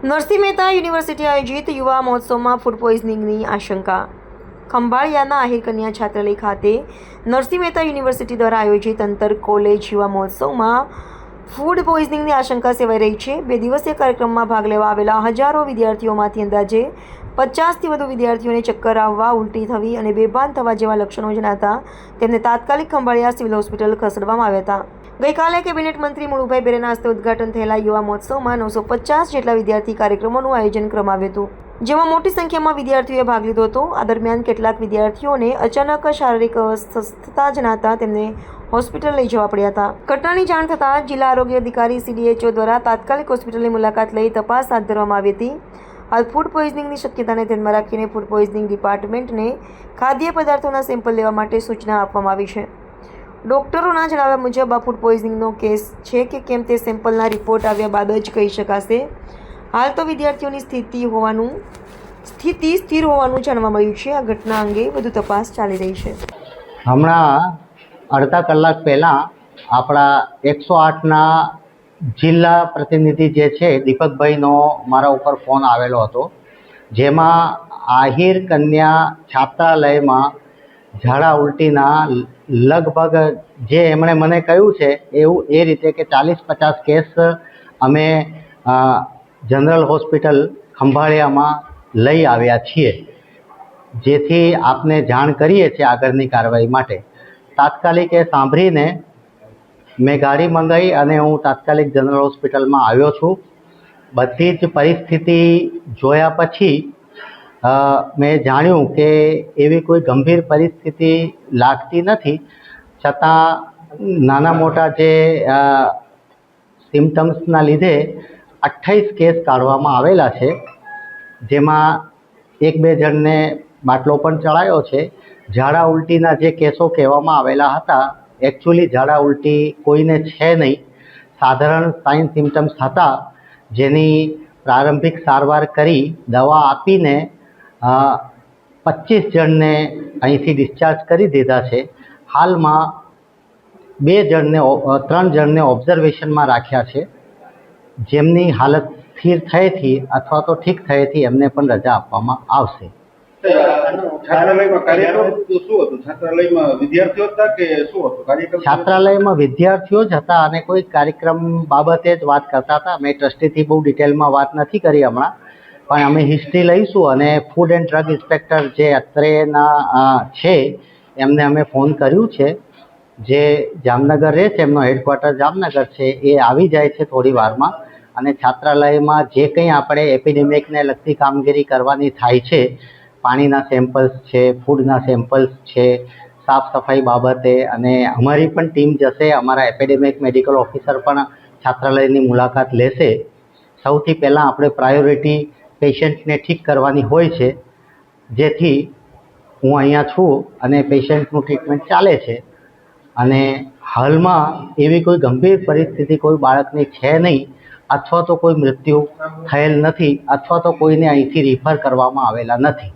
Narsinh Mehta university આયોજિત યુવા મહોત્સવમાં ફૂડ પોઈઝનિંગની આશંકા. ખંભાળિયાના આહિર કન્યા છાત્રાલય ખાતે નરસિંહ મહેતા યુનિવર્સિટી દ્વારા આયોજિત આંતર કોલેજ યુવા મહોત્સવમાં ફૂડ પોઈઝનિંગની આશંકા સેવાઈ રહી છે. 2 દિવસીય કાર્યક્રમમાં ભાગ લેવા આવેલા હજારો વિદ્યાર્થીઓમાંથી અંદાજે 50થી વધુ વિદ્યાર્થીઓને ચક્કર આવવા, ઉલટી થવી અને બેભાન થવા જેવા લક્ષણો જણાતા તેમને તાત્કાલિક ખંભાળિયા સિવિલ હોસ્પિટલ ખસેડવામાં આવ્યા હતા. ગઈકાલે કેબિનેટ મંત્રી મુળુભાઈ બેરેના હસ્તે ઉદ્ઘાટન થયેલા યુવા મહોત્સવમાં 950 જેટલા વિદ્યાર્થી કાર્યક્રમોનું આયોજન કરવામાં આવ્યું હતું, જેમાં મોટી સંખ્યામાં વિદ્યાર્થીઓએ ભાગ લીધો હતો. આ દરમિયાન કેટલાક વિદ્યાર્થીઓને અચાનક શારીરિક અસ્વસ્થતા જણાતા તેમને હોસ્પિટલ લઈ જવા પડ્યા હતા. ઘટનાની જાણ થતાં જિલ્લા આરોગ્ય અધિકારી CDHO દ્વારા તાત્કાલિક હોસ્પિટલની મુલાકાત લઈ તપાસ હાથ ધરવામાં આવી હતી. હાલ ફૂડ પોઈઝનિંગની શક્યતાને ધ્યાનમાં રાખીને ફૂડ પોઈઝનિંગ ડિપાર્ટમેન્ટને ખાદ્ય પદાર્થોના સેમ્પલ લેવા માટે સૂચના આપવામાં આવી છે. ડોક્ટરોના જણાવ્યા મુજબ આ ફૂડ પોઈઝનિંગનો કેસ છે કે કેમ તે સેમ્પલના રિપોર્ટ આવ્યા બાદ જ કહી શકાશે. હાલ તો વિદ્યાર્થીઓની સ્થિતિ સ્થિર હોવાનું જાણવા મળ્યું છે. આ ઘટના અંગે વધુ તપાસ ચાલી રહી છે. હમણાં અડધા કલાક પહેલાં આપણા 108ના જિલ્લા પ્રતિનિધિ જે છે દીપકભાઈનો મારા ઉપર ફોન આવેલો હતો, જેમાં આહિર કન્યા છાત્રાલયમાં ઝાડા ઉલટીના લગભગ જે એમણે મને કહ્યું છે એવું એ રીતે કે 40-50 કેસ અમે જનરલ હોસ્પિટલ ખંભાળિયામાં લઈ આવ્યા છીએ, જેથી આપને જાણ કરીએ છીએ આગળની કાર્યવાહી માટે. તાત્કાલિક એ સાંભળીને મેં ગાડી મંગાવી અને હું તાત્કાલિક જનરલ હોસ્પિટલમાં આવ્યો છું. બધી જ પરિસ્થિતિ જોયા પછી મેં જાણ્યું કે એવી કોઈ ગંભીર પરિસ્થિતિ લાગતી નથી, છતાં નાના મોટા જે સિમ્ટમ્સના લીધે 28 કેસ કાઢવામાં આવેલા છે, જેમાં 1-2 જણને બાટલો પણ ચડાયો છે. ઝાડા ઉલટીના જે કેસો કહેવામાં આવેલા હતા, એકચ્યુઅલી ઝાડા ઉલટી કોઈને છે નહીં, સાધારણ સાઇન સિમ્ટમ્સ હતા, જેની પ્રારંભિક સારવાર કરી દવા આપીને 25 જણને અહીંથી ડિસ્ચાર્જ કરી દીધા છે. હાલમાં 3 જણને ઓબ્ઝર્વેશનમાં રાખ્યા છે, જેમની હાલત સ્થિર થયેથી અથવા તો ઠીક થયેથી એમને પણ રજા આપવામાં આવશે. છાત્રાલયમાં વિદ્યાર્થીઓ જ હતા અને કોઈ કાર્યક્રમ બાબતે જ વાત કરતા હતા. મેં ટ્રસ્ટીથી બહુ ડિટેલમાં વાત નથી કરી હમણાં, પણ અમે હિસ્ટ્રી લઈશું અને ફૂડ એન્ડ ડ્રગ ઇન્સ્પેક્ટર જે અત્રેના છે એમને અમે ફોન કર્યું છે, જે જામનગર રહે છે, એમનો હેડક્વાર્ટર જામનગર છે, એ આવી જાય છે થોડી વારમાં અને છાત્રાલયમાં જે કંઈ આપણે એપિડેમિકને લગતી કામગીરી કરવાની થાય છે, પાણીના સેમ્પલ્સ છે, ફૂડના સેમ્પલ્સ છે, સાફ સફાઈ બાબતે, અને અમારી પણ ટીમ જશે, અમારા એપિડેમિક મેડિકલ ઓફિસર પણ છાત્રાલયની મુલાકાત લેશે. સૌથી પહેલાં આપણે પ્રાયોરિટી પેશન્ટને ઠીક કરવાની હોય છે, જેથી હું અહીંયા છું અને પેશન્ટનું ટ્રીટમેન્ટ ચાલે છે. અને હાલમાં એવી કોઈ ગંભીર પરિસ્થિતિ કોઈ બાળકની છે નહીં, અથવા તો કોઈ મૃત્યુ થયેલ નથી, અથવા તો કોઈને અહીંથી રિફર કરવામાં આવેલા નથી.